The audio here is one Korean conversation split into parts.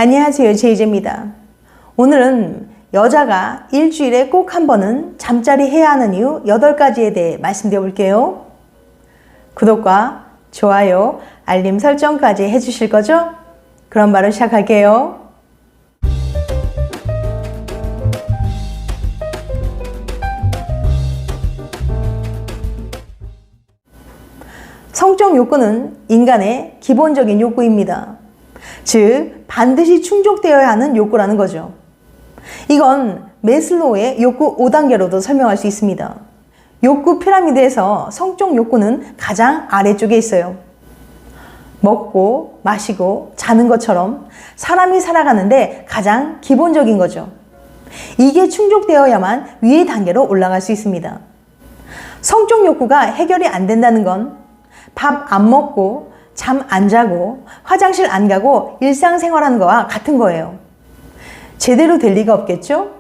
안녕하세요, 제이제입니다. 오늘은 여자가 일주일에 꼭 한 번은 잠자리 해야 하는 이유 8가지에 대해 말씀드려 볼게요. 구독과 좋아요, 알림 설정까지 해주실 거죠? 그럼 바로 시작할게요. 성적 욕구는 인간의 기본적인 욕구입니다. 즉, 반드시 충족되어야 하는 욕구라는 거죠. 이건 매슬로우의 욕구 5단계로도 설명할 수 있습니다. 욕구 피라미드에서 성적 욕구는 가장 아래쪽에 있어요. 먹고, 마시고, 자는 것처럼 사람이 살아가는데 가장 기본적인 거죠. 이게 충족되어야만 위의 단계로 올라갈 수 있습니다. 성적 욕구가 해결이 안 된다는 건 밥 안 먹고, 잠 안 자고, 화장실 안 가고 일상생활하는 거와 같은 거예요. 제대로 될 리가 없겠죠?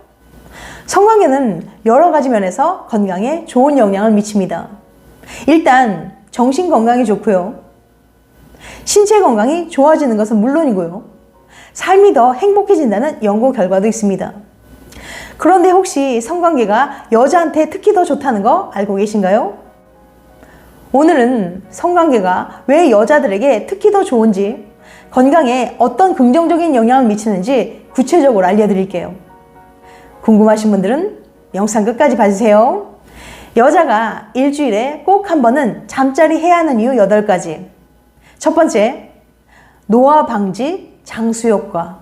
성관계는 여러 가지 면에서 건강에 좋은 영향을 미칩니다. 일단 정신 건강이 좋고요. 신체 건강이 좋아지는 것은 물론이고요. 삶이 더 행복해진다는 연구 결과도 있습니다. 그런데 혹시 성관계가 여자한테 특히 더 좋다는 거 알고 계신가요? 오늘은 성관계가 왜 여자들에게 특히 더 좋은지, 건강에 어떤 긍정적인 영향을 미치는지 구체적으로 알려드릴게요. 궁금하신 분들은 영상 끝까지 봐주세요. 여자가 일주일에 꼭 한 번은 잠자리 해야 하는 이유 8가지. 첫 번째, 노화 방지 장수 효과.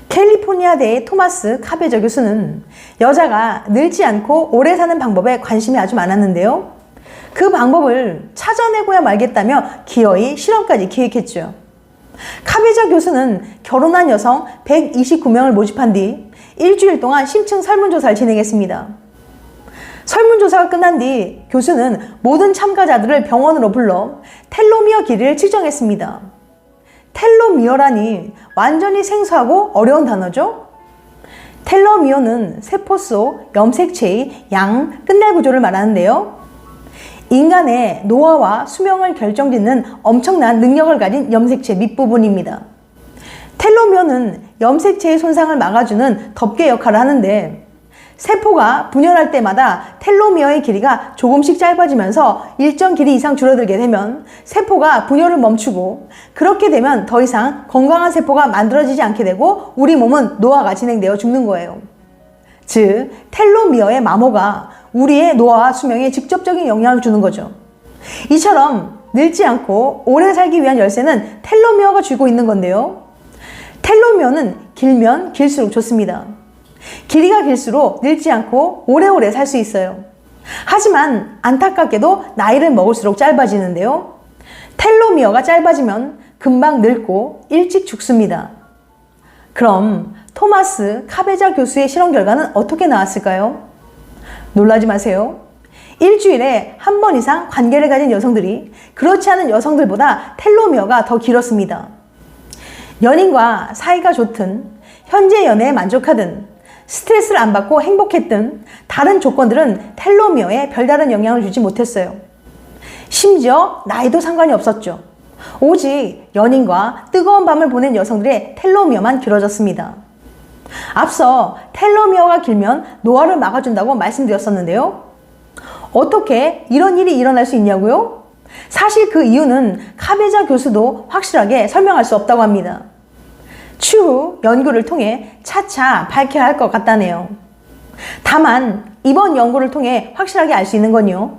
캘리포니아대의 토마스 카베저 교수는 여자가 늙지 않고 오래 사는 방법에 관심이 아주 많았는데요. 그 방법을 찾아내고야 말겠다며 기어이 실험까지 기획했죠. 카베저 교수는 결혼한 여성 129명을 모집한 뒤 일주일 동안 심층 설문조사를 진행했습니다. 설문조사가 끝난 뒤 교수는 모든 참가자들을 병원으로 불러 텔로미어 길이를 측정했습니다. 텔로미어라니 완전히 생소하고 어려운 단어죠? 텔로미어는 세포 속 염색체의 양 끝날 구조를 말하는데요. 인간의 노화와 수명을 결정짓는 엄청난 능력을 가진 염색체 밑부분입니다. 텔로미어는 염색체의 손상을 막아주는 덮개 역할을 하는데, 세포가 분열할 때마다 텔로미어의 길이가 조금씩 짧아지면서 일정 길이 이상 줄어들게 되면 세포가 분열을 멈추고, 그렇게 되면 더 이상 건강한 세포가 만들어지지 않게 되고 우리 몸은 노화가 진행되어 죽는 거예요. 즉, 텔로미어의 마모가 우리의 노화와 수명에 직접적인 영향을 주는 거죠. 이처럼 늙지 않고 오래 살기 위한 열쇠는 텔로미어가 쥐고 있는 건데요. 텔로미어는 길면 길수록 좋습니다. 길이가 길수록 늙지 않고 오래오래 살 수 있어요. 하지만 안타깝게도 나이를 먹을수록 짧아지는데요. 텔로미어가 짧아지면 금방 늙고 일찍 죽습니다. 그럼 토마스 카베자 교수의 실험 결과는 어떻게 나왔을까요? 놀라지 마세요. 일주일에 한 번 이상 관계를 가진 여성들이 그렇지 않은 여성들보다 텔로미어가 더 길었습니다. 연인과 사이가 좋든, 현재 연애에 만족하든, 스트레스를 안 받고 행복했든 다른 조건들은 텔로미어에 별다른 영향을 주지 못했어요. 심지어 나이도 상관이 없었죠. 오직 연인과 뜨거운 밤을 보낸 여성들의 텔로미어만 길어졌습니다. 앞서 텔로미어가 길면 노화를 막아준다고 말씀드렸었는데요. 어떻게 이런 일이 일어날 수 있냐고요? 사실 그 이유는 카베자 교수도 확실하게 설명할 수 없다고 합니다. 추후 연구를 통해 차차 밝혀야 할 것 같다네요. 다만 이번 연구를 통해 확실하게 알 수 있는 건요,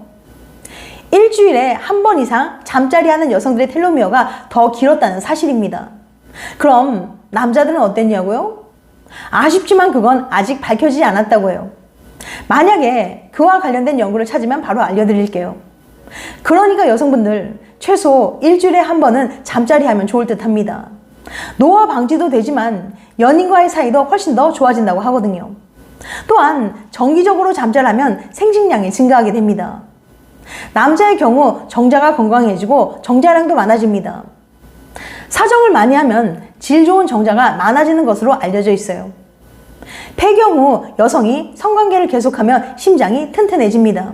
일주일에 한 번 이상 잠자리 하는 여성들의 텔로미어가 더 길었다는 사실입니다. 그럼 남자들은 어땠냐고요? 아쉽지만 그건 아직 밝혀지지 않았다고 해요. 만약에 그와 관련된 연구를 찾으면 바로 알려드릴게요. 그러니까 여성분들 최소 일주일에 한 번은 잠자리 하면 좋을 듯 합니다. 노화 방지도 되지만 연인과의 사이도 훨씬 더 좋아진다고 하거든요. 또한 정기적으로 잠자라면 생식량이 증가하게 됩니다. 남자의 경우 정자가 건강해지고 정자량도 많아집니다. 사정을 많이 하면 질 좋은 정자가 많아지는 것으로 알려져 있어요. 폐경 후 여성이 성관계를 계속하면 심장이 튼튼해집니다.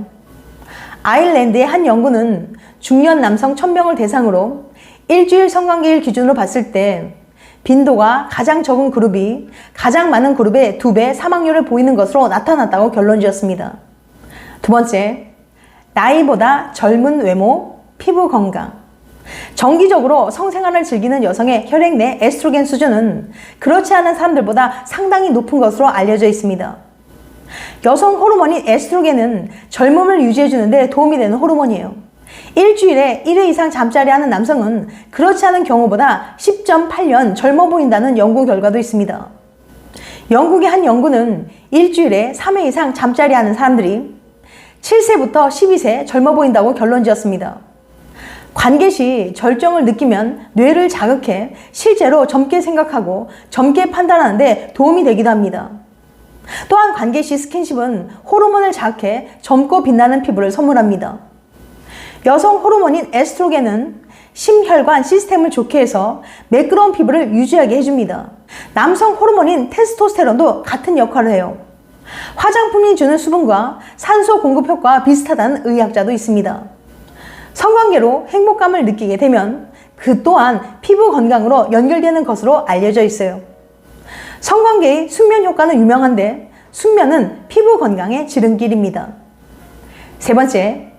아일랜드의 한 연구는 중년 남성 1000명을 대상으로 일주일 성관계일 기준으로 봤을 때 빈도가 가장 적은 그룹이 가장 많은 그룹의 2배 사망률을 보이는 것으로 나타났다고 결론 지었습니다. 두 번째, 나이보다 젊은 외모, 피부 건강. 정기적으로 성생활을 즐기는 여성의 혈액 내 에스트로겐 수준은 그렇지 않은 사람들보다 상당히 높은 것으로 알려져 있습니다. 여성 호르몬인 에스트로겐은 젊음을 유지해주는 데 도움이 되는 호르몬이에요. 일주일에 1회 이상 잠자리 하는 남성은 그렇지 않은 경우보다 10.8년 젊어 보인다는 연구 결과도 있습니다. 영국의 한 연구는 일주일에 3회 이상 잠자리 하는 사람들이 7세부터 12세 젊어 보인다고 결론 지었습니다. 관계 시 절정을 느끼면 뇌를 자극해 실제로 젊게 생각하고 젊게 판단하는 데 도움이 되기도 합니다. 또한 관계 시 스킨십은 호르몬을 자극해 젊고 빛나는 피부를 선물합니다. 여성 호르몬인 에스트로겐은 심혈관 시스템을 좋게 해서 매끄러운 피부를 유지하게 해줍니다. 남성 호르몬인 테스토스테론도 같은 역할을 해요. 화장품이 주는 수분과 산소 공급 효과와 비슷하다는 의학자도 있습니다. 성관계로 행복감을 느끼게 되면 그 또한 피부 건강으로 연결되는 것으로 알려져 있어요. 성관계의 숙면 효과는 유명한데 숙면은 피부 건강의 지름길입니다. 세 번째,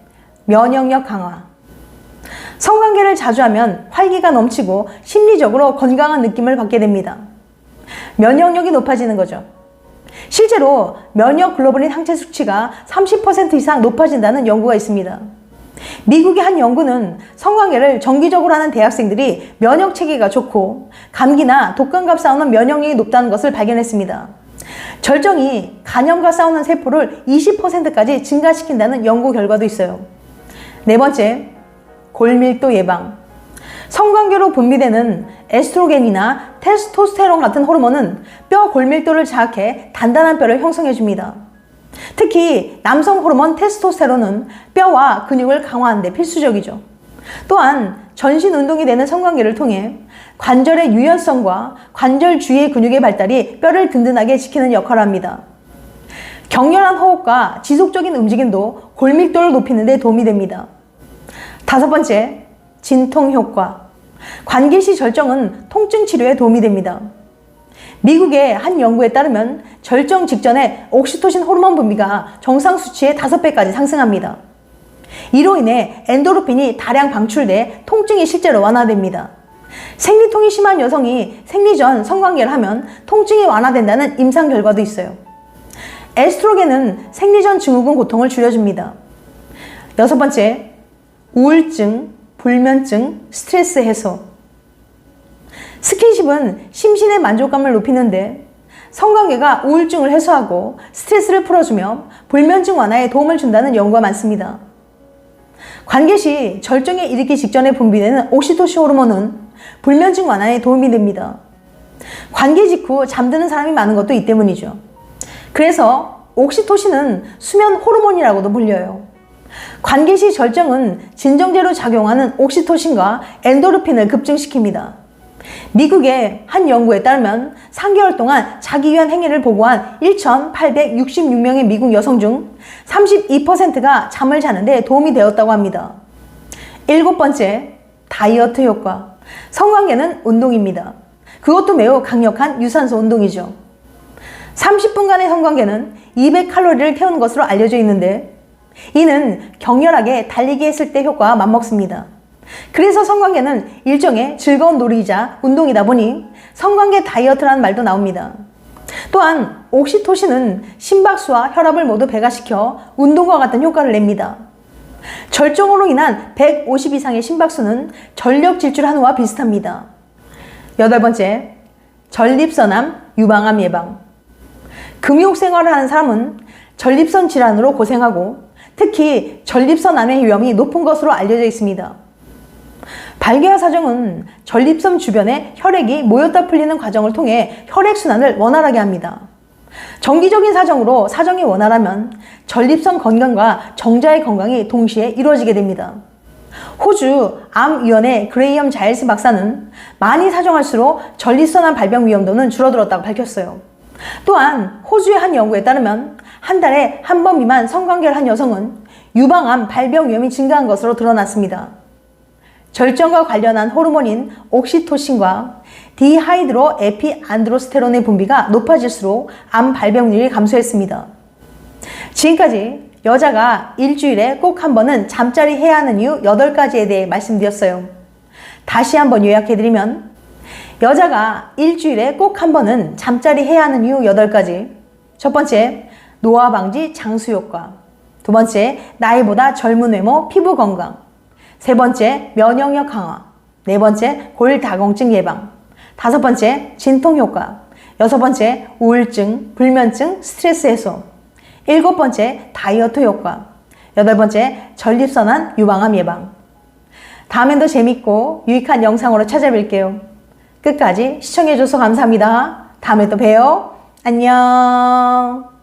면역력 강화. 성관계를 자주 하면 활기가 넘치고 심리적으로 건강한 느낌을 받게 됩니다. 면역력이 높아지는 거죠. 실제로 면역 글로불린 항체 수치가 30% 이상 높아진다는 연구가 있습니다. 미국의 한 연구는 성관계를 정기적으로 하는 대학생들이 면역 체계가 좋고 감기나 독감과 싸우는 면역력이 높다는 것을 발견했습니다. 절정이 간염과 싸우는 세포를 20%까지 증가시킨다는 연구 결과도 있어요. 네 번째, 골밀도 예방. 성관계로 분비되는 에스트로겐이나 테스토스테론 같은 호르몬은 뼈 골밀도를 자극해 단단한 뼈를 형성해줍니다. 특히 남성 호르몬 테스토스테론은 뼈와 근육을 강화하는 데 필수적이죠. 또한 전신 운동이 되는 성관계를 통해 관절의 유연성과 관절 주위의 근육의 발달이 뼈를 든든하게 지키는 역할을 합니다. 격렬한 호흡과 지속적인 움직임도 골밀도를 높이는 데 도움이 됩니다. 다섯 번째, 진통 효과. 관계 시 절정은 통증 치료에 도움이 됩니다. 미국의 한 연구에 따르면 절정 직전에 옥시토신 호르몬 분비가 정상 수치의 5배까지 상승합니다. 이로 인해 엔도르핀이 다량 방출돼 통증이 실제로 완화됩니다. 생리통이 심한 여성이 생리 전 성관계를 하면 통증이 완화된다는 임상 결과도 있어요. 에스트로겐은 생리 전 증후군 고통을 줄여줍니다. 여섯 번째, 우울증, 불면증, 스트레스 해소. 스킨십은 심신의 만족감을 높이는데 성관계가 우울증을 해소하고 스트레스를 풀어주며 불면증 완화에 도움을 준다는 연구가 많습니다. 관계 시 절정에 이르기 직전에 분비되는 옥시토신 호르몬은 불면증 완화에 도움이 됩니다. 관계 직후 잠드는 사람이 많은 것도 이 때문이죠. 그래서 옥시토신은 수면 호르몬이라고도 불려요. 관계 시 절정은 진정제로 작용하는 옥시토신과 엔도르핀을 급증시킵니다. 미국의 한 연구에 따르면 3개월 동안 자기 위한 행위를 보고한 1,866명의 미국 여성 중 32%가 잠을 자는 데 도움이 되었다고 합니다. 일곱 번째, 다이어트 효과. 성관계는 운동입니다. 그것도 매우 강력한 유산소 운동이죠. 30분간의 성관계는 200칼로리를 태우는 것으로 알려져 있는데 이는 격렬하게 달리기 했을 때 효과와 맞먹습니다. 그래서 성관계는 일종의 즐거운 놀이이자 운동이다 보니 성관계 다이어트라는 말도 나옵니다. 또한 옥시토신은 심박수와 혈압을 모두 배가시켜 운동과 같은 효과를 냅니다. 절정으로 인한 150 이상의 심박수는 전력 질주 한우와 비슷합니다. 여덟 번째, 전립선암 유방암 예방. 금욕 생활을 하는 사람은 전립선 질환으로 고생하고 특히 전립선암의 위험이 높은 것으로 알려져 있습니다. 발기와 사정은 전립선 주변에 혈액이 모였다 풀리는 과정을 통해 혈액순환을 원활하게 합니다. 정기적인 사정으로 사정이 원활하면 전립선 건강과 정자의 건강이 동시에 이루어지게 됩니다. 호주 암위원회 그레이엄 자일스 박사는 많이 사정할수록 전립선암 발병 위험도는 줄어들었다고 밝혔어요. 또한 호주의 한 연구에 따르면 한 달에 한 번 미만 성관계를 한 여성은 유방암 발병 위험이 증가한 것으로 드러났습니다. 절정과 관련한 호르몬인 옥시토신과 디하이드로 에피안드로스테론의 분비가 높아질수록 암 발병률이 감소했습니다. 지금까지 여자가 일주일에 꼭 한 번은 잠자리 해야 하는 이유 8가지에 대해 말씀드렸어요. 다시 한번 요약해드리면 여자가 일주일에 꼭 한 번은 잠자리 해야 하는 이유 8가지. 첫 번째, 노화 방지 장수 효과. 두 번째, 나이보다 젊은 외모, 피부 건강. 세 번째, 면역력 강화. 네 번째, 골다공증 예방. 다섯 번째, 진통 효과. 여섯 번째, 우울증, 불면증, 스트레스 해소. 일곱 번째, 다이어트 효과. 여덟 번째, 전립선암 유방암 예방. 다음엔 더 재밌고 유익한 영상으로 찾아뵐게요. 끝까지 시청해줘서 감사합니다. 다음에 또 봬요. 안녕.